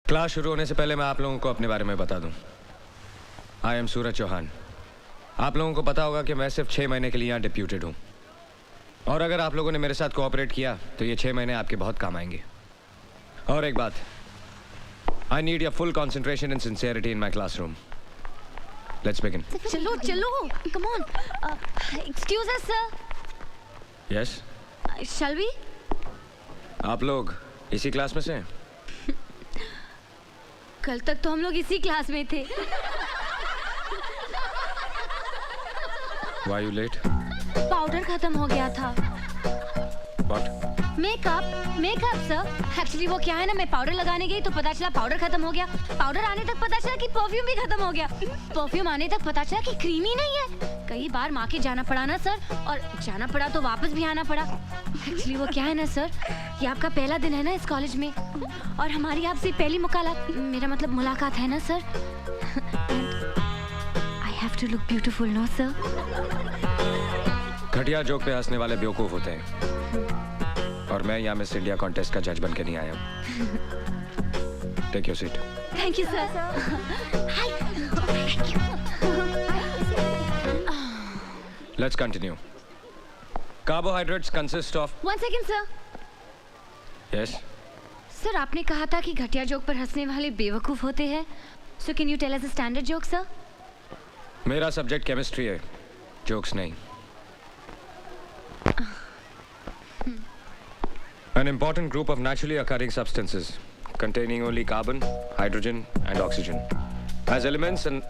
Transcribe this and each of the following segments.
Class शुरू होने से पहले मैं आप लोगों को अपने बारे में बता दूं। आई एम सूरज चौहान। आप लोगों को पता होगा कि मैं सिर्फ 6 महीने के लिए यहाँ डिप्यूटेड हूँ, और अगर आप लोगों ने मेरे साथ कोऑपरेट किया तो ये 6 महीने आपके बहुत काम आएंगे। और एक बात, I need your full concentration and sincerity in my classroom. Let's begin. चलो चलो, come on. Excuse us sir. Yes, shall we? आप लोग इसी क्लास में से हैं? कल तक तो हम लोग इसी क्लास में थे। Why you late? पाउडर खत्म हो गया था। What? Makeup sir. एक्चुअली वो क्या है ना, मैं पाउडर लगाने गई तो पता चला पाउडर खत्म हो गया। पाउडर आने तक पता चला कि परफ्यूम भी खत्म हो गया। परफ्यूम आने तक पता चला कि क्रीम ही नहीं है। कई बार माँ के जाना पड़ा ना सर, और जाना पड़ा तो वापस भी आना पड़ा। एक्चुअली वो क्या है ना सर, ये आपका पहला दिन है ना इस कॉलेज में, और हमारी आपसे पहली मुलाकात है ना sir. I have to look beautiful no sir. घटिया जोक पे हंसने वाले बेवकूफ होते हैं, और मैं यहाँ मिस इंडिया कॉन्टेस्ट का जज बन के नहीं आया हूँ। Take your seat. Thank you sir. Thank you. Let's continue. Carbohydrates consist of. 1 second sir. Yes sir, आपने कहा था कि घटिया जोक पर हंसने वाले बेवकूफ होते हैं। So can you tell us a standard joke sir? मेरा सब्जेक्ट केमिस्ट्री है, जोक्स नहीं। An important group of naturally occurring substances containing only carbon, hydrogen and oxygen as elements and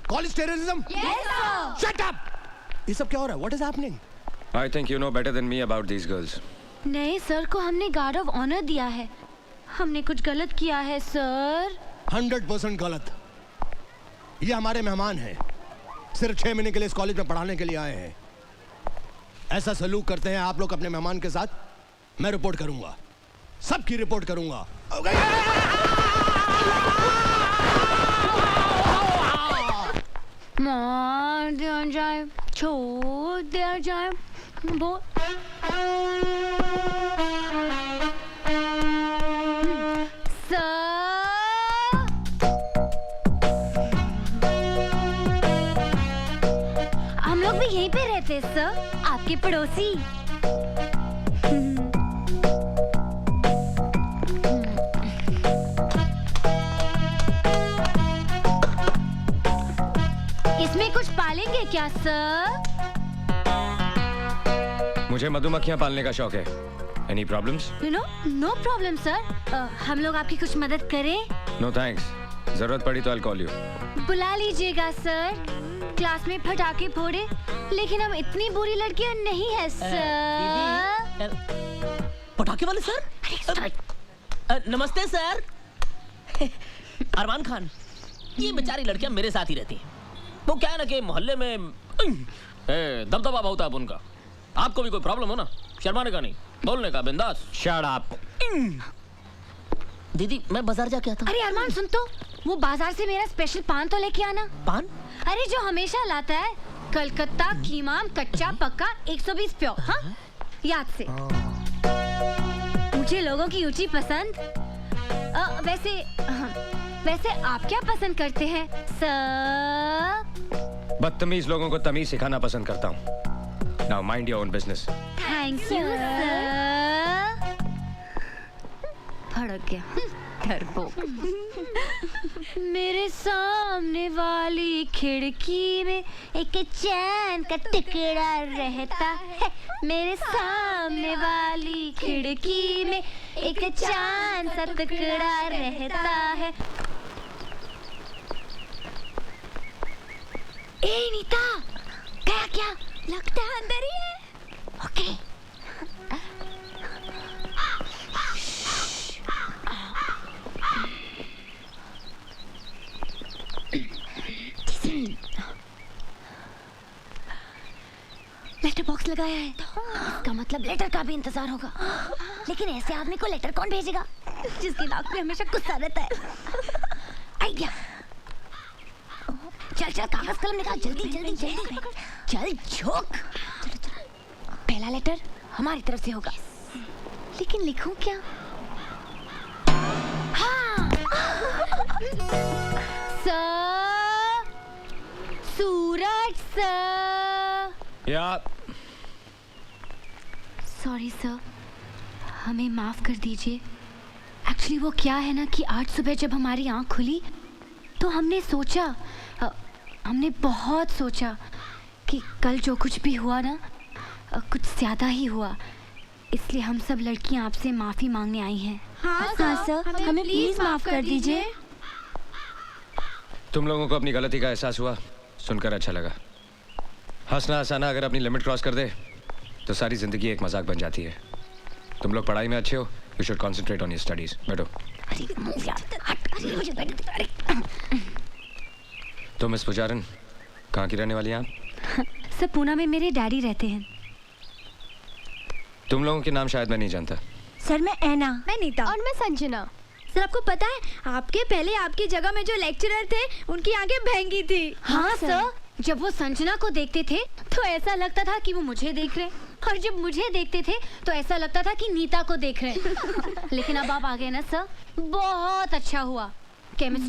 College terrorism? Yes sir. Shut up! ये सब क्या हो रहा है? What is happening? I think you know better than me about these girls. नहीं, sir को हमने guard of honour दिया है। हमने कुछ गलत किया है सर। 100% गलत। ये हमारे मेहमान हैं, सिर्फ 6 महीने के लिए इस कॉलेज में पढ़ाने के लिए आए हैं। ऐसा सलूक करते हैं आप लोग अपने मेहमान के साथ? मैं रिपोर्ट करूंगा, सबकी रिपोर्ट करूंगा। मार दिया जाए, छोड़ दिया जाए, बोल। हम लोग भी यहीं पे रहते सर, आपके पड़ोसी। इसमें कुछ पालेंगे क्या सर? मुझे मधुमक्खियां पालने का शौक है। Any problems? No problem sir. हम लोग आपकी कुछ मदद करें? No thanks. जरूरत पड़ी तो I'll call you. बुला लीजिएगा सर। क्लास में पटाखे फोड़े, लेकिन हम इतनी बुरी लड़कियां नहीं है सर। पटाखे वाले सर? नमस्ते सर। अरमान खान, ये बेचारी लड़कियां मेरे साथ ही रहती हैं। वो क्या है ना कि मोहल्ले में दबदबा बहुत है उनका। आपको भी कोई प्रॉब्लम हो ना, शर्माने का नहीं, बोलने का, बिंदास। Shut up. दीदी मैं बाजार जाके आता हूँ। अरे अरमान सुन तो, वो बाजार से मेरा स्पेशल पान तो लेके आना। पान? अरे जो हमेशा लाता है, कलकत्ता कीमाम कच्चा पक्का 120 प्योर। हाँ, याद से। मुझे लोगों की ऊंची पसंद। वैसे आप क्या पसंद करते हैं सर? बदतमीज लोगों को तमीज सिखाना पसंद करता हूँ। Now mind your own business. Thank you sir. भड़क गया डरपोक। मेरे सामने वाली खिड़की में एक चैन का टुकड़ा रहता है। मेरे सामने वाली खिड़की में एक चांद सा टुकड़ा रहता है। ए नीता, क्या क्या लगता है अंदर ही है। लेटर बॉक्स लगाया है, इसका मतलब लेटर का भी इंतजार होगा। लेकिन ऐसे आदमी को लेटर कौन भेजेगा जिसकी नाक में हमेशा गुस्सा रहता है? आइडिया। चल चल कागज कलम निकाल, जल्दी जल्दी जल्दी, चल झोंक। पहला लेटर हमारी तरफ से होगा, लेकिन लिखूं क्या? हाँ। सर, सूरज सर। या सॉरी सर, हमें माफ कर दीजिए। एक्चुअली वो क्या है ना कि आज सुबह जब हमारी आंख खुली तो हमने सोचा, हमने बहुत सोचा कि कल जो कुछ भी हुआ ना कुछ ज़्यादा ही हुआ, इसलिए हम सब लड़कियां आपसे माफ़ी मांगने आई हैं। हाँ सर, हमें प्लीज़ माफ़ कर दीजिए। तुम लोगों को अपनी गलती का एहसास हुआ, सुनकर अच्छा लगा। हंसना हंसाना अगर अपनी लिमिट क्रॉस कर दे तो सारी जिंदगी एक मजाक बन जाती है। तुम लोग पढ़ाई में अच्छे हो, you should concentrate on your studies. बैठो। तो मिस पुजारन, कहाँ की रहने वाली हैं आप? सर, पूना में मेरे डैडी रहते हैं। तुम लोगों के नाम शायद मैं नहीं जानता। सर, मैं ऐना। मैं नीता। और मैं संजना। सर, आपको पता है आपके पहले आपकी जगह में जो लेक्चरर थे उनकी आंखें भैंगी थी। हाँ सर, जब वो संजना को देखते थे तो ऐसा लगता था कि वो मुझे देख रहे, और जब मुझे देखते थे तो ऐसा लगता था कि नीता को देख रहे। लेकिन अब आप आ गए ना सर, बहुत अच्छा हुआ। केमिस्ट्री